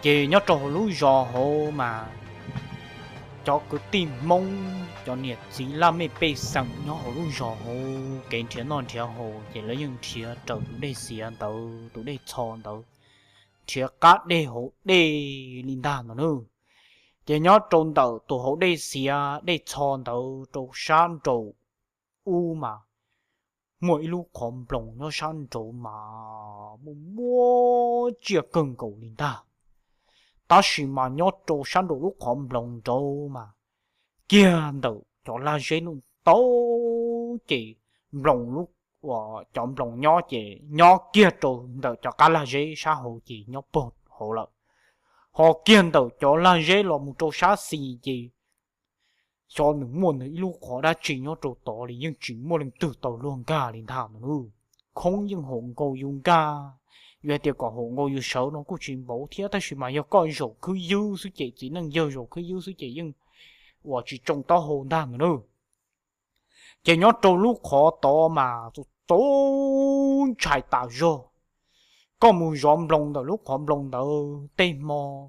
chị nhớ trò lũ giò hồ mà cho cứ tìm mông cho nhiệt chỉ là mấy bê sẵn nhớ hồ lũ giò hồ cái chuyện non theo hồ chỉ lấy những chuyện trâu tụi đây xìa tàu tụi đây tròn tàu chuyện cát đây hồ đây linh đàn nữa chị nhớ trôn tàu tụi hồ đây xìa đây tròn tàu trâu san trâu u mà mỗi lúc khom lồng nó san trâu mà mua chia cưng cầu linh đàn ta chỉ mà nhớ trâu san đồ lúc khom lồng trâu mà kia đầu cho la dễ luôn tấu chỉ lồng lúc và chọn lồng nhỏ chỉ nhỏ kia trâu đầu cho cả la dễ xã hội chỉ nhỏ bột hộ lợi họ kiên đầu cho la dễ là một trâu xã xì gì cho những môn ấy lúc họ đã chỉ nhớ trâu to thì nhưng chỉ mua lần từ tàu luôn cả liền thảm nữa không những hồn cầu dùng ca về tiệc có hồn cầu dùng sầu nó cũng chuyện bổ thiết ta chỉ mà yêu coi rồi cứ dư số chỉ năng dư rồi cứ dư số chỉ nhưng và chỉ trông to hồn đàn nữa chỉ nhớ trâu lúc khó to mà tốn chạy tạo rồi có mùi gióm lông đầu lúc hòm lông đầu tên mò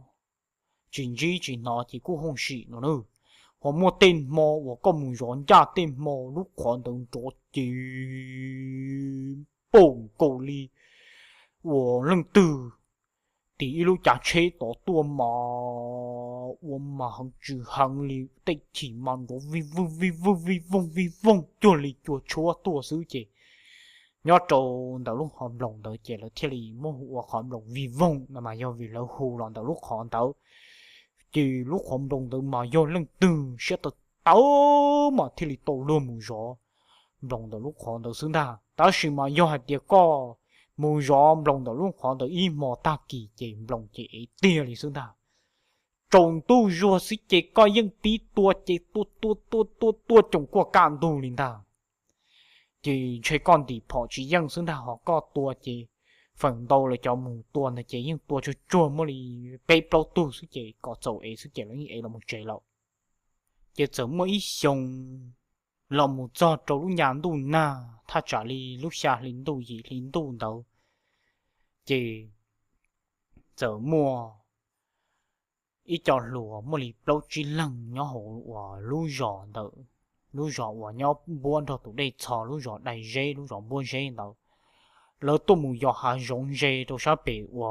chuyện gì chuyện nó thì cũng không xị nữa họ mua tên mò và có mùi gióm ra tên mò lúc khoảng đầu chỗ chỉ bồn cổ ly và lần từ thì lúc chả chế tỏ tua mà hằng trừ hằng li tây chỉ mòn của vi vung chua li chua chúa tua xứ chị nhớ trâu đầu lúc hòm lồng đầu chị là thiết lý mô hụa hòm lồng vi vung mà do vì là hù lòn đầu lúc hòm đầu chỉ lúc hòm lồng đầu mà do lần từ sẽ tao mà thiết lý tổ luôn mù gió lồng đầu lúc hòm đầu xứng đà ta chỉ mà do hạt địa co mùi gió lồng đầu lúc khoảng đầu im mò ta kỳ chỉ lồng chỉ tia thì xứng đà trồng tu rùa xí chỉ coi những tí tua chỉ tua trồng qua cạn tu linh đà chỉ chơi con thì họ chỉ dân xứng đà họ có tua chỉ phần đầu là cho mù tua là chỉ những tua cho chua mới đi bê bao tu xí chỉ có dầu ấy xí chỉ là như ấy là một chế lậu chỉ giống mỗi xong là một giờ trâu lúc nhàn tu na ta trả li lúc xa lính tu gì lính tu đâu chỉ giờ mua ít cho lúa mà li bao chỉ lăng nhỏ hồ và lúa giò đâu lúa giò và nhỏ buôn thôi tụi đây chò lúa giò đầy dê lúa giò buôn dê đâu lỡ tụi mù giò hà rong dê đâu sao bị và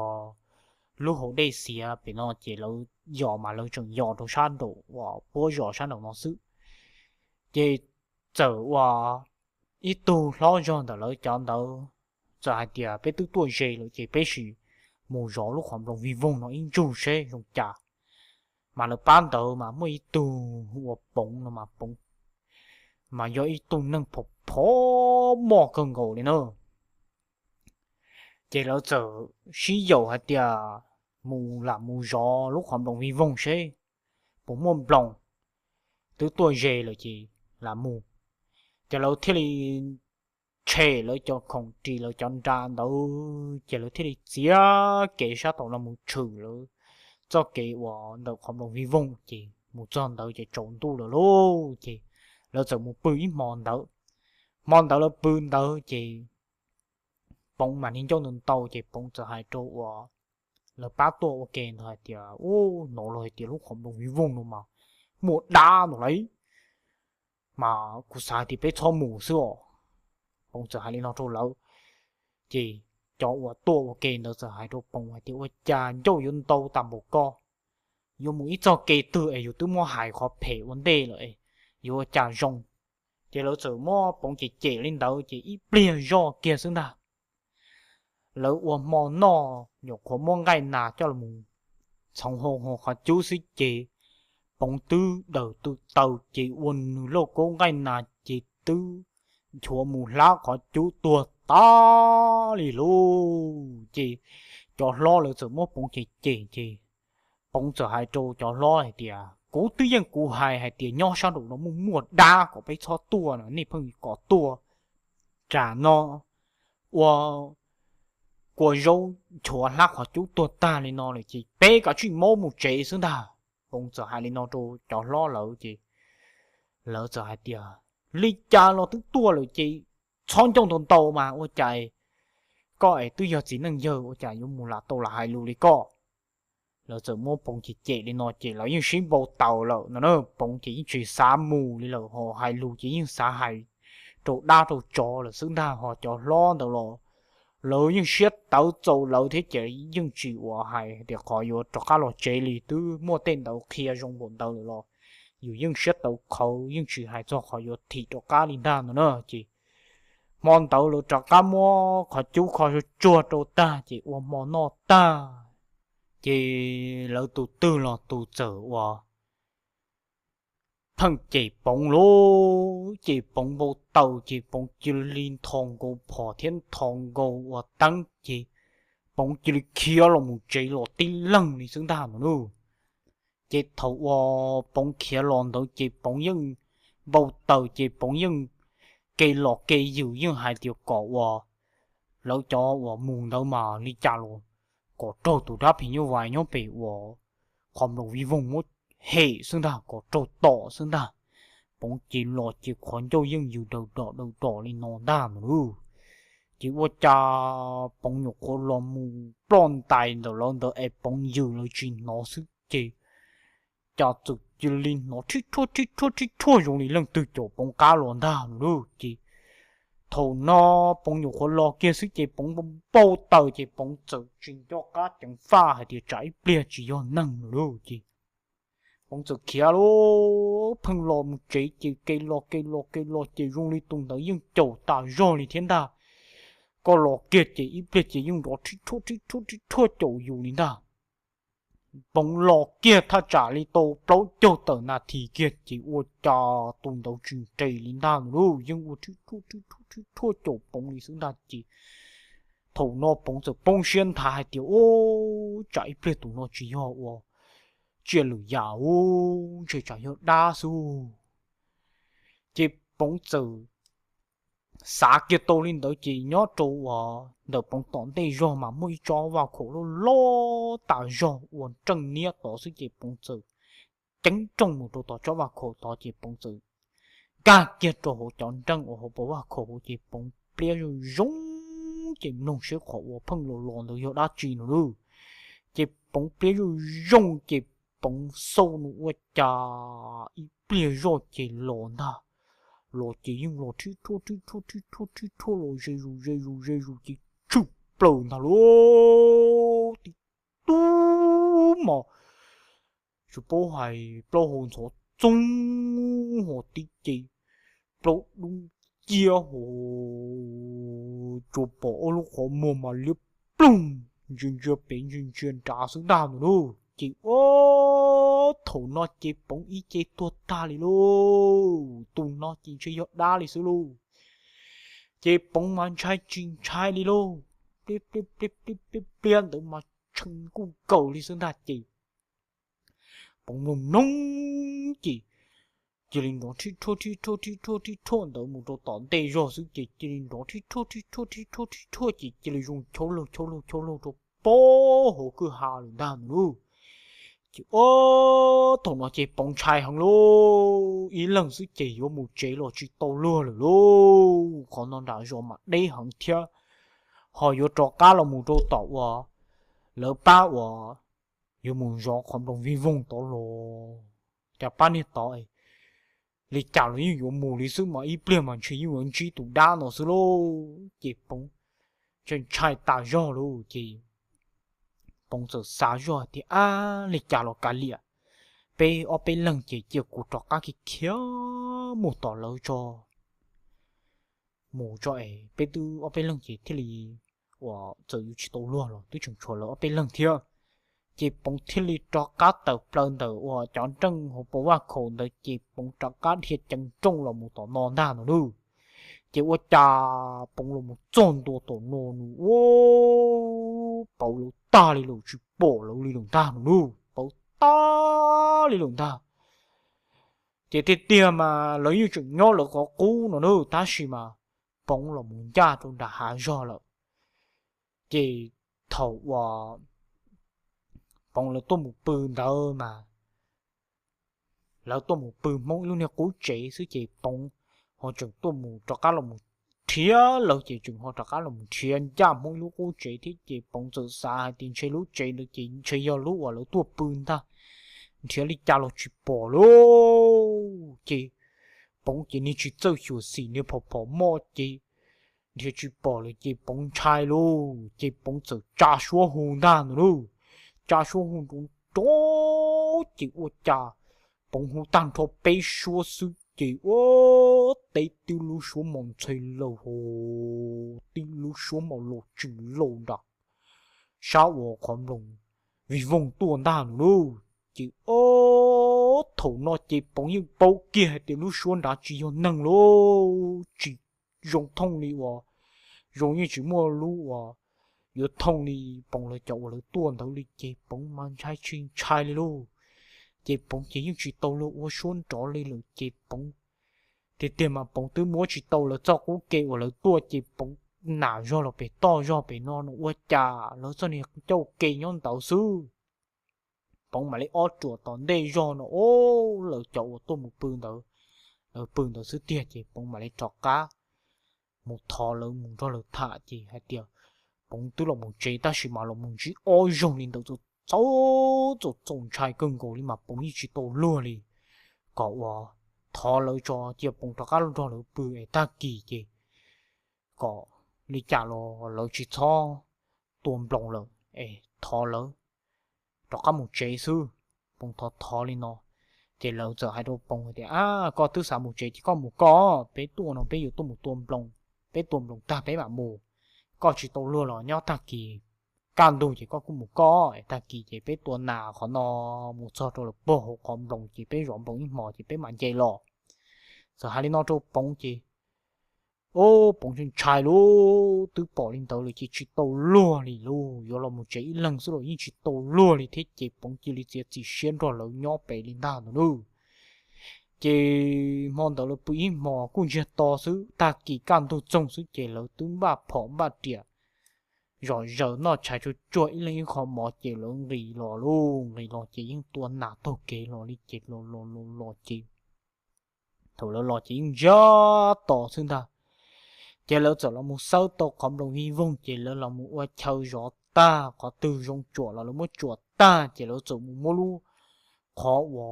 lúa hồ đây xìa bị nó chỉ lỡ giò mà lỡ chừng giò đâu sao đâu và buôn giò sao đâu nó xứ chỉ giờ và ít tu lo cho đó lỡ chọn đâu giờ hai tia bé tứ tuổi dê lỡ chỉ bé xì mù gió lúc khoảng đồng vi vùng nó in chu xe dùng chả mà nó ban đầu mà mới ít tu và bông nó mà bông mà do ít tu nâng phổ mò cơn gỗ lên nữa chỉ lỡ giờ xí dầu hai tia mù làm mù gió lúc khoảng đồng vi vùng xe bông mồm lòng tứ tuổi dê lỡ chỉ là mù chỉ lỡ thế thì chế lỡ cho không chỉ lỡ chọn ra đâu chỉ lỡ thế thì chỉ kể sát tổng là một trừ lỡ cho kể của đầu không đồng vi vong chỉ một chọn đâu chỉ trộn tu lỡ lô chỉ lỡ giờ một bự mòn đâu là bự đâu chỉ bông mà nên cho nên tàu chỉ bông giờ hai chỗ của lỡ ba tổ ok thôi thì ô nổ rồi thì lúc không đồng vi vong luôn mà một đá nó lấy mà cụ sai thì bé cho mù xưa bông giờ hai lên nó trâu lâu chỉ cho của tua ok nó giờ hai trâu bông hai tiêu cha dâu yun tàu tạm một co dùng mũi cho kê từ ấy dùng từ mua hải khó phê vấn đề rồi dùng cha rong chỉ lỡ giờ mua bông chỉ lên đầu chỉ ít bia do kia xứng đà lỡ của mò nọ nhục của mò ngay nà cho là mù xong hồ họ chú sĩ chỉ bóng tư đầu tư tàu chỉ uốn lô cô ngay nà chỉ tư chúa mù lá có chú tua ta lì lô chỉ cho lo là sự mất bóng chỉ bóng giờ hai trâu cho lo hay tiệt cố tư nhân cụ hai tiệt nhau sao đủ nó mua đa có phải cho tua nữa nên phân có tua trả nó của dâu chúa lá có chú tua ta lên nó là chỉ bé cả chuyện mô một chế xứng đà bông giờ hai lên nó cho lo lỡ chị lỡ giờ hai tia lý cha nó tức tua rồi chị chọn trong thôn tàu mà ôi trời có ấy tôi giờ chỉ năng giờ ôi trời dùng một là tàu là hai lù đi co lỡ giờ mua bông chỉ chạy đi nó chạy lỡ những xin bầu tàu lỡ nó bông chỉ chỉ xa mù đi lỡ họ hay lù chỉ những xa hay chỗ đa chỗ trò là xứng đa họ cho lo đâu lỡ lỡ những xét tàu dầu lỡ thế chạy những chỉ của hay để họ vô cho các lò chạy đi từ mua tên tàu kia trong bọn tàu lỡ dù những xét tàu khẩu những chỉ hay cho họ vô thì cho các linh đa nữa chỉ món tàu lỡ cho các mua họ chú họ chua chỗ ta chỉ uống món nó ta chỉ lỡ tụ tư là tụ trở wa thằng chỉ bóng lô chỉ bóng bộ tàu chỉ bóng chỉ liên thong go phò thiên thong go wa tăng chỉ bóng chỉ kia là một chỉ là tin lăng đi xứng đáng nữa chỉ thầu wa bóng kia lon đâu chỉ bóng nhưng bộ tàu chỉ bóng nhưng cây lọ cây dữ nhưng hai điều cỏ wa lỡ cho wa mùng đâu mà đi trả luôn có trâu tụ đáp hình như vài nhóm bể của không đồng vi vùng một hệ xương đà có trâu tỏ xương đà bóng chỉ lọt chỉ khoản châu dân dù đầu đỏ lên nó đà mà nữa chỉ có cha bóng nhục có lo mù plon tài đầu lon đầu ép bóng dù lời chuyện nó sức chỉ cha tự chỉ lên nó thích thua dùng đi lần từ chỗ bóng cá lon đà nữa chỉ thầu nó bóng nhục khó lo kia sức chế bóng bao tờ chế bóng tự chuyện cho cá chẳng pha hay thì trái bia chỉ do năng luôn chứ bóng tự kia lô phân lo một chế chế cây lo chế dùng đi tung tới nhưng chầu ta rồi đi thiên ta có lo kia chế ít bia chế dùng đó thua chầu dù đi ta bóng lò kia ta trả lý tô bấu cho tờ nà thì kia chỉ ua cho tùng đầu chuyện trầy linh đàng luôn nhưng ua thua chỗ bóng lý xứng đà chỉ thầu nó bóng giờ bóng xuyên thả hai tiểu ô chạy bê tùng nó chỉ họ ua chia lửa giả ô chỉ chạy hiệu đa su chỉ bóng giờ xã kia tô lên tới chỉ nhớ trâu đợt bóng tỏn tê rồi mà mới cho vào khổ lo tạo rồi uốn trăng nia tỏ sự chỉ bóng giờ tránh trong một đồ tỏ cho vào khổ tỏ chỉ bóng giờ cả kia trâu hồ chọn trăng ở hồ bố vào khổ chỉ bóng bia rồi giống chỉ nông sẽ khổ phân lồ lòn được hiệu đá chỉ nữa chỉ bóng bia rồi giống chỉ bóng sâu nữa chà ít bia rồi chỉ lòn ta lo chỉ dùng lo thua lo dây ru chỉ chụp bầu nào lo thì tu mà chụp bầu hay bầu hồn số trung hồ tí chỉ bầu đúng chia hồ chụp bỏ lúc họ mua mà liếp plum dừng chưa bên dừng chuyên trả xứng đàm nữa chỉ ô thầu nó chỉ bóng ý chế tua ta li lô tùng nó chỉ chơi giọt đá li sư lô chế bóng man trai chinh trai li lô tiếp biến tới mà chân cu cầu li xương đạt chỉ bóng nồng nông chỉ linh đó thua tới một đồ tỏn tê rồi sự chỉ linh đó thua chỉ linh dùng chấu lô cho bố hồ cứ hà luôn đam luôn ô thằng nó chỉ bóng chai hằng lô ý lần sự chỉ có một chế lo chỉ tàu lừa rồi lô còn nó đã rồi mà đây hằng thia họ vô trò cá là một đồ tàu lỡ ba vô một gió không đồng vi vùng tàu lô chả ba nít tỏi lý chả là như mù lý sư mà ít bia mà chỉ như anh chỉ tụ đa nó sư lô chỉ bóng trên chai ta rồi lô chỉ bóng giờ xa rồi thì lý chả là cả lìa bê ở bên lần chỉ chiều của trò cá kia một tỏ lỡ cho mù cho ấy bê tư ở bên lần chỉ thì lì giờ yêu chỉ tàu luôn rồi tôi chẳng cho lỡ ở bên lần thiệt chỉ bóng thiết lý cho cá tàu plơn tàu chọn trăng hồ bố và khổ đời chỉ bóng cho cá thiệt chẳng trông là một tỏ non đa nữa nữa chỉ ua cha bóng là một tròn tổ non ô bảo lũ ta đi lũ chỉ bỏ lũ đi lũ ta nữa bảo ta đi lũ ta chỉ tiệt mà lấy như chuyện nhỏ là có cú nó nữa ta xí mà bóng là một cha trong đã hạ do了chỉ thầu bóng là tôi một bự đâu mà là tôi một bự mong luôn nha cố chế sự chỉ bóng họ chừng tôi một cho cá là một thía lâu chị chừng họ trả là một thiên gia mỗi lúc cô chế thì chị bóng giờ xa tiền chơi lúc chế được chị chơi giờ lúc ở lúc tua bươn ta thía đi cha lo chị bỏ lô chị bóng chị đi chị chơi hiểu xì như bỏ mò chị thía chị bỏ là chị bóng chai lô chị bóng giờ cha xuống hồn ta nữa lô cha xuống hồn đúng đó chị ô cha bóng hồn tăng thọ bê xuống sư chị ô tây tiêu lưu xuống mòn chơi lâu hồ tiêu lưu xuống mòn lộ chữ lâu đặc sao ở con rồng vì vùng tuần đàn lưu chị ô thầu nó chị bóng như bao kia tiêu lưu xuống đã chỉ có năng lô chỉ dùng thông lý và dùng như chỉ mua lưu và yếu thông lý bóng là chậu là tuần đâu lý chị bóng mang trái chuyên trái lưu chị bóng chỉ như chỉ tàu lưu và xuống trỏ lý lưu chị bóng thì tiền mà bóng tứ múa chỉ tàu là cho cú kê và là tua chỉ bóng nả do là bị to do bị non nó chả nó cho nên châu kê nhon tàu sư bóng mà lấy ót chùa tòn đây do nó ô lỡ chậu tôi một bưng tàu sư tiền chỉ bóng mà lấy trọ cá một thò lớn một cho lỡ thả chỉ hai tiền bóng tứ là một chế ta chỉ mà là một chỉ ôi dùng lên tàu rồi cháu rồi trồng trái cưng cổ đi mà bóng như chỉ tàu lừa đi cậu thò lỡ cho chỉ bóng trọ cá cho lỡ bự ta kỳ gì có lý trả lỡ chỉ cho tuôn blòng lỡ thò lỡ đó có một chế sư bông thò lên nó thì lỡ giờ hai đôi bông thì có thứ sáu một chế chỉ có một có bé tuôn nó béอยู่ตัวmột tuôn blòng ta bé mà mù có chỉ tàu lừa là nhau ta kỳ can đồ chỉ có cũng một có ta kỳ chỉ bé tuôn nào khó nó một số rồi là bò còn blòng chỉ bé rộn bông mò chỉ bé mà dây lò giờ hai đứa nó cho bông chỉ ô bóng chân trái lô từ bỏ lên tàu là chỉ tàu lùa lì lô giờ là một chế lần số rồi chỉ tàu lùa lì thế chỉ bóng chỉ xuyên rồi là nhỏ bé lên đào nữa chỉ mòn tàu là bị mò cũng chỉ to số ta kỳ can tu trông số chỉ là tướng ba phỏng ba tiệt rồi giờ nó chạy cho chuỗi lên khó mò chỉ là rì lò luôn rì lò chỉ những tuần nào tàu kế lò đi chỉ lò chỉ thầu lò chỉ gió to xương ta chỉ lỡ giờ là một sáu tàu không đồng hy vọng chỉ lỡ là một ô châu gió ta có từ trong chuột là một chuột ta chỉ lỡ giờ một mô lu khó và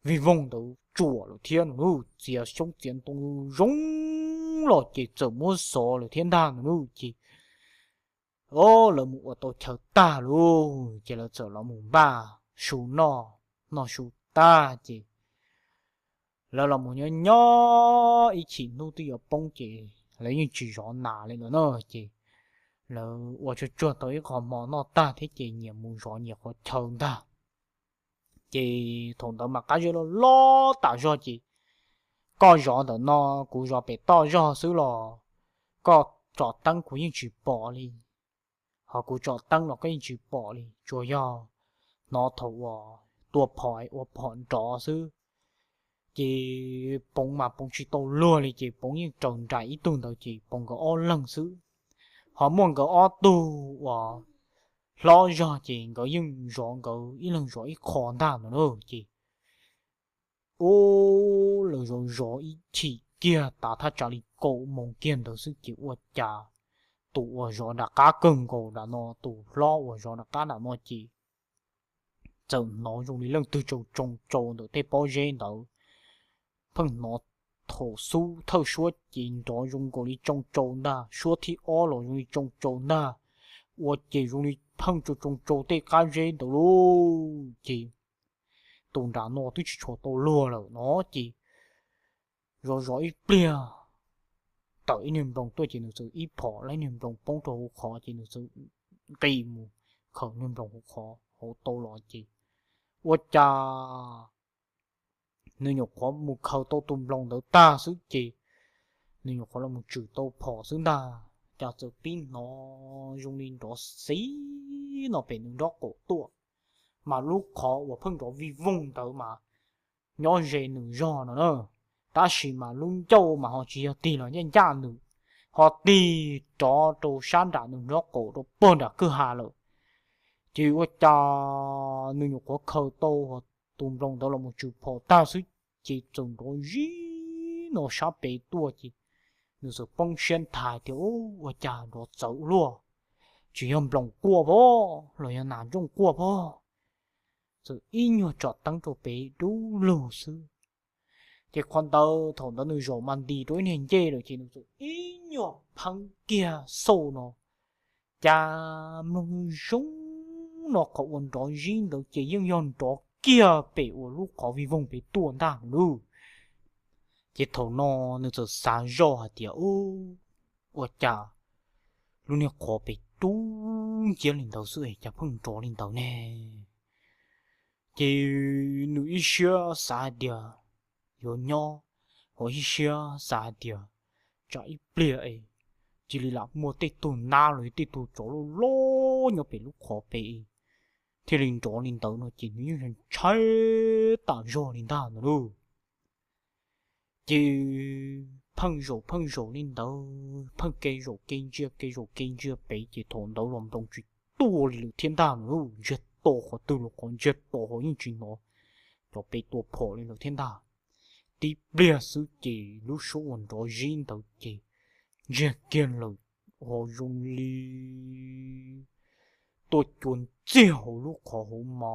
vì vong đầu chuột là thiên nu chỉ là sống chiến tung rong là chỉ giờ một số là thiên đàng nu chỉ ô là một ô tàu châu ta luôn chỉ lỡ giờ là một ba số nó số ta chỉ lỡ là một nhỏ ý chỉ nu thì ở bông chỉ lấy những chỉ rõ nà lên nữa chị là tôi cho cho tới còn mò nó ta thế chị nhiều muốn rõ nhiều có thằng ta chị thằng đó mà cái gì nó lo tạo cho chị có rõ đó nó cũng rõ bị to rõ xứ lò có trọ tăng của những chỉ bỏ đi họ cũng trọ tăng nó cái những chỉ bỏ đi cho do nó thầu tua phỏi trọ xứ chị bông mà bông chỉ tàu lừa thì chị bông như trồng trái ít tuần đầu chị bông có o lần xứ họ muốn có o tu và lo cho chị có những rõ có ít lần rõ ít khó đảm nữa chị ô lời rồi rõ ít chỉ kia ta thà trả lý cổ mong kiên đầu sức chịu ở cha tụ ở rõ đã cá cưng cổ đã nó tụ lo ở rõ đã cá đã nó chị giờ nó dùng lý lần từ trồng được thế bao giờ đâu phần nó thổ su thâu suốt chỉ đó dùng cái trong trâu na suốt thì ó rồi dùng trong trâu na và chỉ dùng phân cho trong trâu để cái gì đó luôn chỉ tồn đã nó tôi chỉ cho tôi lừa rồi nó chỉ rồi bia tới niềm đồng tôi chỉ được sự ít bỏ lấy niềm đồng bóng trâu khó chỉ được sự kỳ mù khẩu niềm đồng khó hổ tôi lo chỉ và cha nên nhục có một khẩu tàu tùm lòng đỡ ta sức chị nên nhục có là một chữ tàu phỏ xứng ta cho sự pin nó dùng lên đó xí nó phải nâng đó cổ tua mà lúc khó và phân đó vì vùng tớ mà nhỏ dễ nâng do nó nữa ta chỉ mà luôn châu mà họ chỉ tìm là nhân gia nữa họ tìm cho đồ sáng đã nâng đó cổ đó bơn đã cứ hà lợi chỉ có cho nên nhục có khẩu tàu tùm lòng đó là một chữ phỏ ta sức chỉ dùng đó gì nó sắp bể tua chỉ nếu sự bông xuyên thải thì ô chả nó dấu luôn chỉ em lòng cua bó rồi em nản trong cua bó sự y nhiều trọt tăng cho bé đủ lù sư chỉ quan tao thằng đó người rồi mang đi đối nên chê rồi chỉ nó sự y nhiều phăng kia sâu nó cha mông giống nó có ổn đó riêng được chỉ những yon đó kia bé ở lúc có vì vùng bé tuôn đảng luôn chỉ thằng nó sự sáng rõ hả tiệt ô cha lúc này có bé tú chỉ lên đầu sư ấy chả phân trò lên đầu nè chỉ nữ xưa xa địa yo nhỏ hồi xưa xa địa chạy bia ấy chỉ là mua tết tu na rồi tết tu chỗ lố nhỏ bé lúc khó bé thì linh chỗ linh đầu nó chỉ như là trái tàn rồi linh ta nữa luôn chỉ phăng rổ linh đầu phăng cây rổ bé chỉ thốn đầu lòng đồng chuyện tu liều thiên đàng luôn rất tổ họ từ lúc còn rất tổ họ những chuyện nó cho bé tổ phổ lên được thiên đàng đi bia sự chỉ lúc số ổn đó riêng đầu chỉ rất kiên lời họ dùng li tôi chuẩn chiều lúc họ mà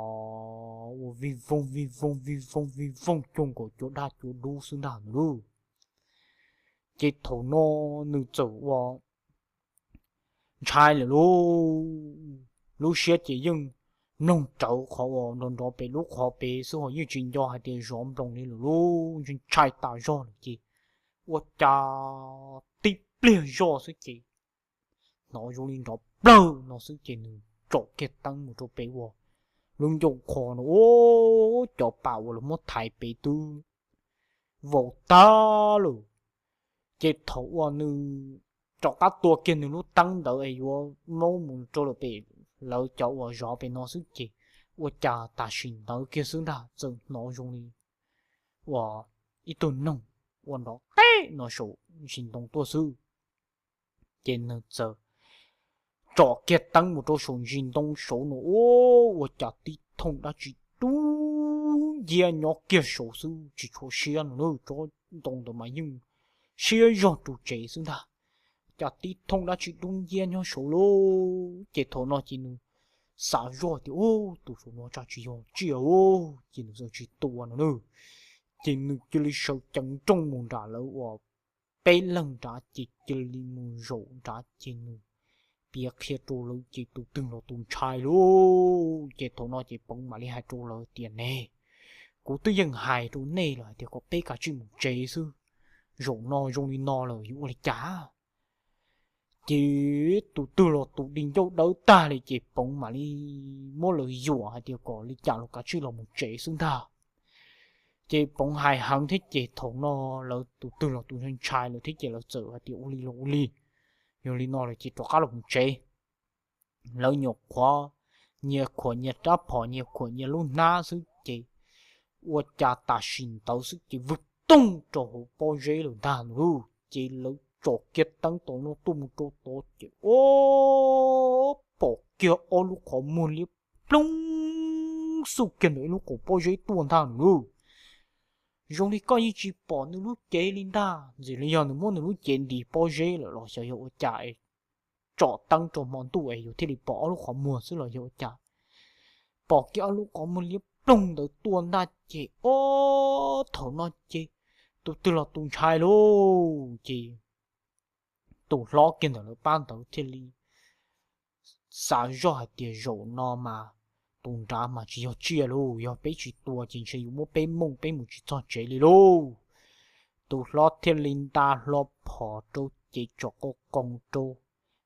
vi vong chung của chỗ đa chỗ đu xứng đàn luôn chỉ thầu nó nữ走vào trai là lúc xưa chỉ dùng nông trâu họ nông đó bị lúc họ bị số họ như chuyện do hay tiền rộm đồng này luôn chuyện trai tạo ra là gì我家地变弱是几，我用领导不，我是几呢？做个当我做俾我，用用看我就把我了么台北都vô ta luôn，这头我呢，做个多见呢，当到哎我某门做了俾，老叫我绕俾我是几，我家大训到个是哪，就我用哩，我一顿弄。我nó té nó số hành động tua sư trên nó giờ trọ kia tăng một số hành động số nó ô chả tí thông đã chỉ tu giờ nhỏ kia số sư chỉ cho xe nó cho động được mà nhưng xe do tụ chế xứng ta chả tí thông đã chỉ đúng giờ nhỏ số lô chế thổ nó chỉ nó xả rồi thì ô tụ số nó chả chỉ ô chỉ nó giờ chỉ tu nó nữa chỉ nữ chỉ lý sâu chẳng trong môn trả lời của bé lần trả chỉ lý môn rổ trả chỉ nữ biết khi trô lời chỉ tụ từng là tụi trai luôn chỉ thổ nó chỉ bóng mà lý hai trô lời tiền nè cú tư dân hài trô nè là thì có bé cả chuyện một chế sư rổ nó rổ lý nó lời hữu lý trả chỉ tụ tư là tụ đình dâu đỡ ta thì chỉ bóng mà lý mỗi lời dùa hay thì có lý trả là cả chuyện là một chế xứng ta chỉ bóng hai hàng thích chỉ thấu nó là từ là tụi nhân trai là thích chỉ là sợ thì ô li nhưng li nó là chỉ cho các đồng chế lâu nhục quá nhiều của nhiều đáp họ nhiều của nhiều luôn na sức chỉ ô cha ta xin tao sức chỉ vượt tung cho hồ bao dễ luôn ta nữa chỉ là cho kết tăng tổ nó tung cho tổ chỉ ô bỏ kia ô lúc họ muốn liếp plong sự kiện đấy lúc họ bao dễ tuôn ta nữa dùng đi coi như chỉ bỏ nó lúc chế lên ta rồi bây giờ nó muốn nó lúc chế đi bao giờ là lo sợ hiệu chạy trọ tăng cho món tủ ấy thì đi bỏ lúc họ mua sẽ là hiệu chạy bỏ kia lúc có một liếp đông tới tuôn ta chỉ ô thầu nó chỉ tụ từ là tụ chai luôn chỉ tụ lo kia là ban đầu thì đi sáng rồi thì rổ nó mà tụi ra mà chỉ có chia luôn, có bé chỉ tua chỉ sử dụng một bé mông bé một chỉ cho chế đi luôn. Tụi lo thiên linh ta lo bỏ trâu chỉ cho cô con trâu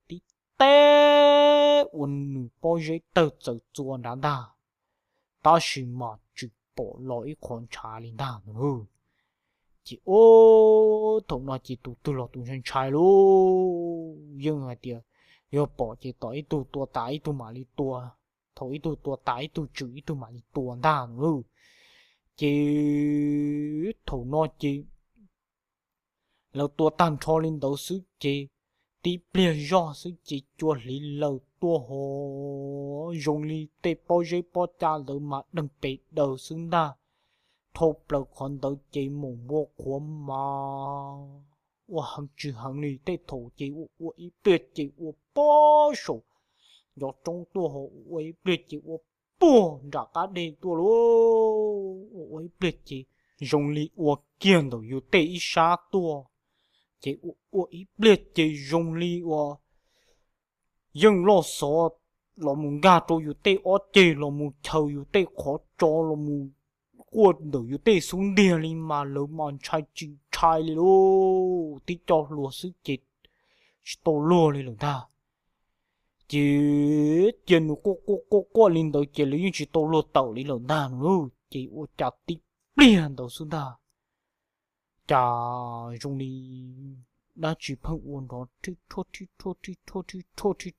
đi té uốn bao giấy tờ tờ chua đã đà. Ta chỉ mà chỉ bỏ lỗi con trà linh ta nữa. Chỉ ô thằng nó chỉ tụi lo tụi chân trai luôn, nhưng mà tiệt, giờ bỏ chỉ tỏi tụi tua tái tụi mà đi tua. Thôi tôi tái tôi chửi tôi mà tôi đàn luôn chỉ thầu nó chỉ lâu tôi tan cho lên đầu sức chỉ tí bia do sức chỉ chua lý lâu tôi hồ dùng lý tê bao giấy bao cha lỡ mà đừng bị đầu xứng đa thộp lâu còn đầu chỉ mù mua của mà 我很只很你的头姐我一辈子我保守，要中多好我一辈子我不让他的多咯，我一辈子用力我见到有得一杀多，姐我一辈子用力我用老少。เรามึงกาโตอยู่เตออเจเรามึงเชาอยู่เตขอจอเรามึงกวดเดืออยู่เตสุงเดียลิมาเรามันชายจริงชายเลยโลที่จอลัวซื้อจิตโตลัวเลยหลงท่าจีเจนูก็ลินเดอเจเลยยังจีโตลัวเต่าเลยหลงท่าหนูจีว่าจะติเปลี่ยนเต่าสุดท่าจะตรงนี้đã chỉ phăng uốn đó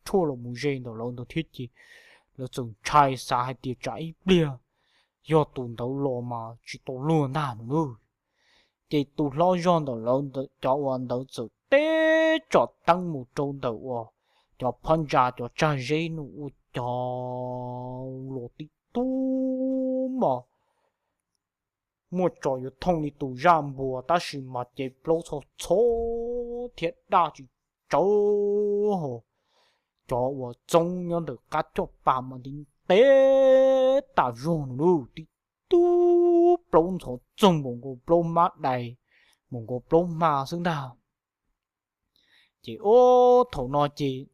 thô là mù dây đó lâu đó thiết gì là dùng chai xa hay tiệt trái bia do tụi đấu lò mà chỉ tụi luôn nà nữa thì tụi lo giòn đó lâu đó cho uốn đó rồi té cho tăng một trâu đầu cho phăng ra cho cha dây nữa cho lò tí tu mà một trò yêu thông đi tụ giam bùa ta chỉ mà chế lâu cho thiệt đa chỉ cho hồ cho我中央的家做爸妈的得打容路的都不从中蒙古不马来蒙古不马生的chỉ ô thầu nói chỉ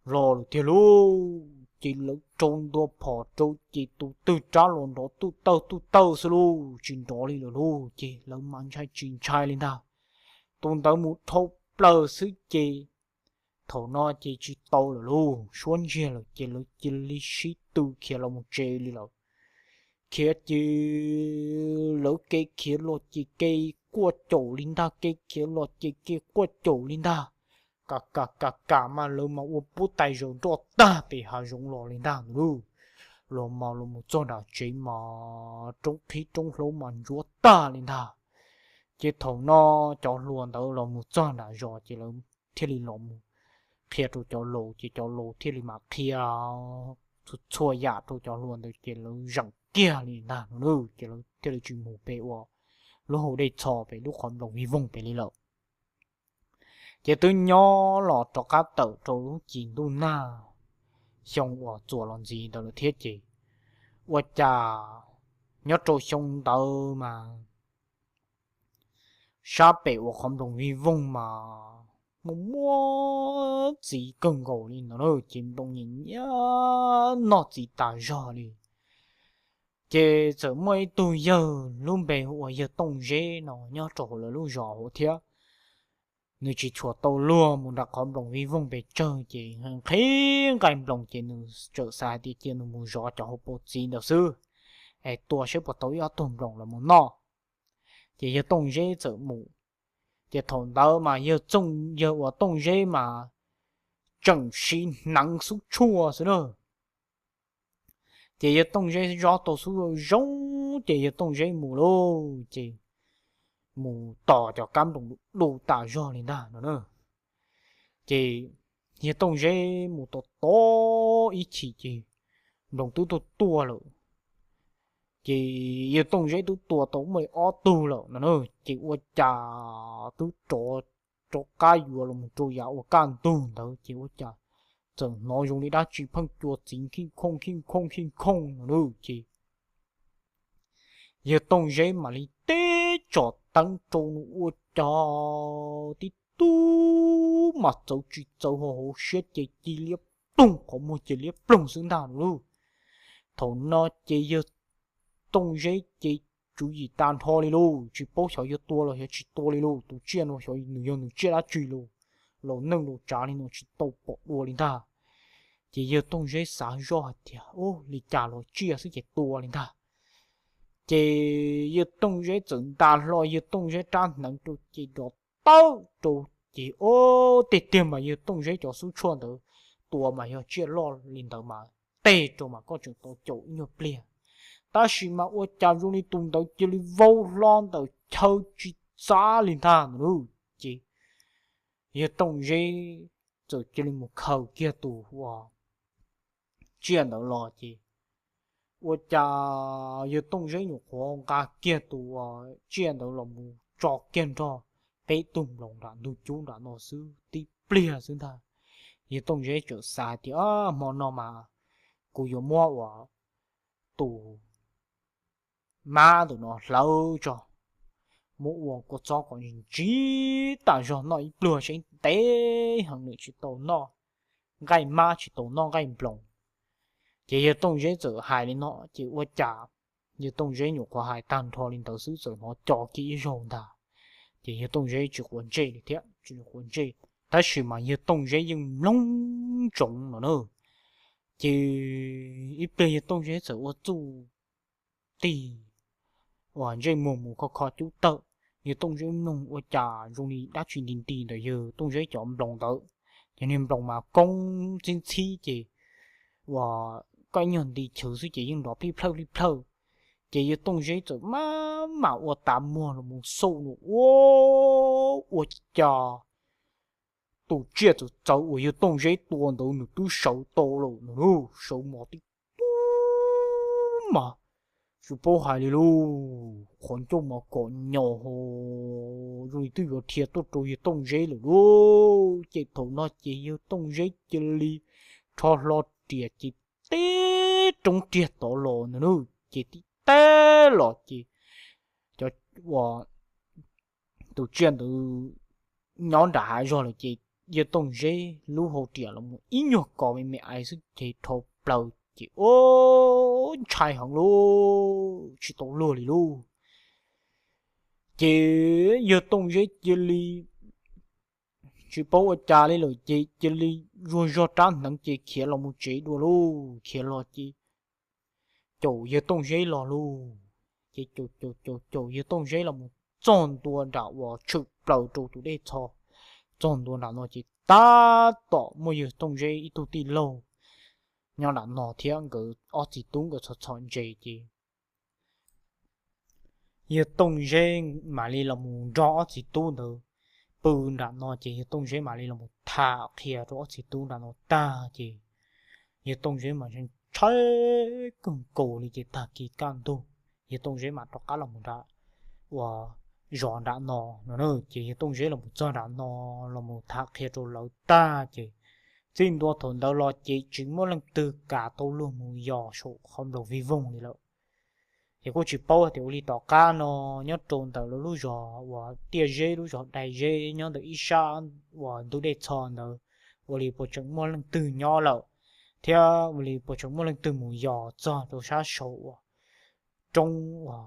rồi thì lu chỉ lớn trôn đua phò trâu chỉ tụ tư trả lộn đó tụ tàu sơ lu chuyện đó đi lu chỉ lớn mang chai chuyện chai lên nào tụi tao một thâu plơ sứ chỉ thầu nó chỉ tàu là lu xuân chia là chỉ lý sĩ tu kia là một chế đi rồi kia chỉ lỡ cây kia lo chỉ cây qua chỗ linh ta cây kia lo chỉ cây qua chỗ linh ta cả mà lỡ mà u bút tay rồi cho ta bị hạ dụng lò linh ta lu lò mà lò một chỗ nào chỉ mà trong khi trong lỗ mà rúa ta linh ta chỉ thầu nó cho luôn đâu lò một chỗ nào rồi chỉ là thiết lý lò một kia tôi cho lô chỉ cho lô thiết lý mà kia chua dạ tôi cho luôn tôi chỉ là răng kia linh ta lu chỉ là thiết lý chuyên mục bề wa lúc hồi đây cho về lúc còn đồng vi vong về lý lợ chỉ tôi nhỏ lọ cho cá tàu trâu chỉ tu na xong我做了gì đó là thiết gì 我家 nhớ trâu xong tàu mà sao bể 我 không đồng vi vong mà mua gì cần gầu đi nó chìm đồng nhìn nhá nó chỉ ta ra đi chỉ giờ mấy tôi giờ luôn bể 我 giờ tông dễ nó nhớ trâu là lúc rõ thiệt người chỉ chùa tàu luôn muốn đặt con đồng vi vong về chơi chỉ khi cái đồng chỉ nó trở sai thì chỉ nó muốn rõ cho họ bộ gì đâu sư ai tua sẽ bắt đầu要đồng đồng là muốn nó chỉ giờ đồng dễ giờ mù chỉ thằng đó mà giờ trong giờ 我 đồng dễ mà整心能输chua rồi đó chỉ giờ đồng dễ rõ tổ số giống chỉ giờ đồng dễ mù luôn chỉ mù tỏ cho cam đồng đủ tả do lên đó nữa chỉ như tông dễ mù to ý chỉ đồng tu tua rồi chỉ như tông dễ tua mới ó tu rồi nữa chỉ qua trà tu cho cái vừa là một chỗ giáo can tu đó chỉ qua trà chẳng nội dung đi đã chỉ phân chuột chính khi không nữa chỉ như tông dễ mà đi tế cho tăng trâu u cho tí tu mà cháu chỉ cháu hồ xét chỉ liếp tung có một chỉ liếp lồng xứng đàn luôn thầu nó chỉ giờ tông giấy chỉ chú ý tàn thôi đi luôn chỉ bố cháu giờ tua rồi chỉ tua đi luôn tụ chia nó cháu người chia đã truy luôn lỗ nâng lỗ trả đi nó chỉ tàu bỏ đua lên ta chỉ giờ tông giấy sáng rõ thì ô lì trả lỗ chia sẽ chỉ tua lên ta chỉ giờ tông giấy整大了giờ tông giấy trang能就chỉ đó tao就chỉ ô tiền mà giờ tông giấy cho số chuan đó tua mà giờ chia lo lên đầu mà tê cho mà có chuyện tổ chỗ nhiều bia ta chỉ mà ô cha dùng đi tung đầu chỉ đi vô lon đầu chơi chỉ giá lên thang nữa chỉ giờ tông giấy rồi chỉ đi một khẩu kia tù wow chuyện đó lo chỉ 我家有东西有黄家见到啊，见到了木找见着， bé tùng lòng đã nuôi chú đã nó sư tí bia xứng ta giờ tông dễ chỗ xa thì mà nó mà cô yo mua wa tù má tụi nó lâu cho mỗi uống có cho còn chỉ tại do nó ít lừa trên té hàng nữa chỉ tàu nó gai má chỉ tàu nó gai bông chỉ giờ tông dễ trở hại lên nó chỉ uất trả giờ tông dễ nhục qua hại tan thọ lên tàu sứ rồi nó cho kỹ rồi ta chỉ giờ tông dễ chỉ quần chơi để thế chỉ quần chơi ta chỉ mà giờ tông dễ nhưng long trọng nó nữa chỉ ít bây giờ tông dễ trở uất tu tì hoàn dây mồm mồm khó chú tợ giờ tông dễ nông uất trả rồi đi đã chuyển đến tì rồi giờ tông dễ chọn lòng tợ cho nên lòng mà công chính chi chỉ và coi nhận đi chữ sự chỉ nhưng đó đi phơi chỉ như tông giấy rồi mà ở tạm mua là một sâu nữa ô cha tụ chia tụ cháu ở như tông giấy tuần đầu nữa tụ sầu to rồi nữa sầu mỏ tí mà chú bố hai đi luôn còn cho mà còn nhỏ hồ rồi tôi vào thiệt tôi rồi tông giấy rồi luôn chỉ thầu nó chỉ như tông giấy chỉ li cho lo tiệt chỉ té trong tiệt to lò nữa chỉ té lò chỉ cho và từ chuyện từ nhóm đã rồi là chỉ giờ tông giấy lú hồ tiệt là một ít nhược có mẹ ai sức chỉ thầu bầu chỉ ô trai hỏng luôn chỉ tổ lừa luôn chỉ giờ tông giấy chỉ li chỉ bảo ở cha lấy rồi chỉ li rồi cho trắng nắng chỉ kia là một chế đùa luôn kia lo chỉ chủ giờ tông giấy lo luôn chỉ chủ giờ tông giấy là một tròn đùa đạo và chụp đầu chủ tụ đây cho tròn đùa đạo nó chỉ ta tỏ mỗi giờ tông giấy ít tụ lâu nhưng là nó thiang cái ở chỉ tung cái chọn giấy chỉ giờ tông giấy mà đi là một rõ chỉ tu nữa bự đã nó chỉ tông giấy mà đi là một thà kia đó chỉ tu đã nó ta chỉ giờ tông giấy mà trên trái cứng cổ thì chỉ ta kỳ can tu giờ tông giấy mà đó cả là một đã và rõ đã nó nữa chỉ tông giấy là một do đã nó là một thà kia rồi là ta chỉ xin đua thôn đâu lo chỉ mỗi lần từ cả tôi luôn một giò số không được vi vùng gì đâu thì cô chỉ bao thì đi tỏ cá nó nhớ trộn tàu nó lúc giò và tia dê lúc giò đầy dê nhớ được ít sa và tôi để chọn nữa và đi bộ chừng mỗi lần từ nhỏ lợ theo và đi bộ chừng mỗi lần từ một giò cho tôi sát số trong và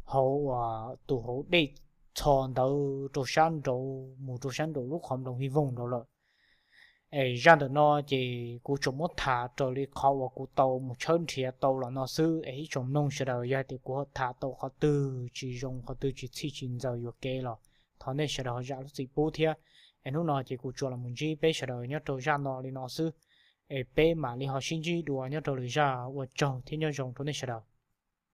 hậu và tụ hậu để chọn tàu tôi sáng rồi một tôi sáng rồi lúc không được vi vùng đâu lợ ra được nó chỉ cú chụp một thả rồi đi khó và cú tàu một chân thì tàu là nó sư ấy trong nông sẽ đầu ra thì cú thả tàu khó tư chỉ dùng khó tư chỉ chỉ chín giờ vừa kê rồi thằng này sẽ đầu ra lúc gì bố thia em lúc nào chỉ cú cho là một chi bé sẽ đầu nhớ đầu ra nó đi nó sư bé mà đi họ xin chi đùa nhớ đầu ra và chồng thì nhớ dùng thằng này sẽ đầu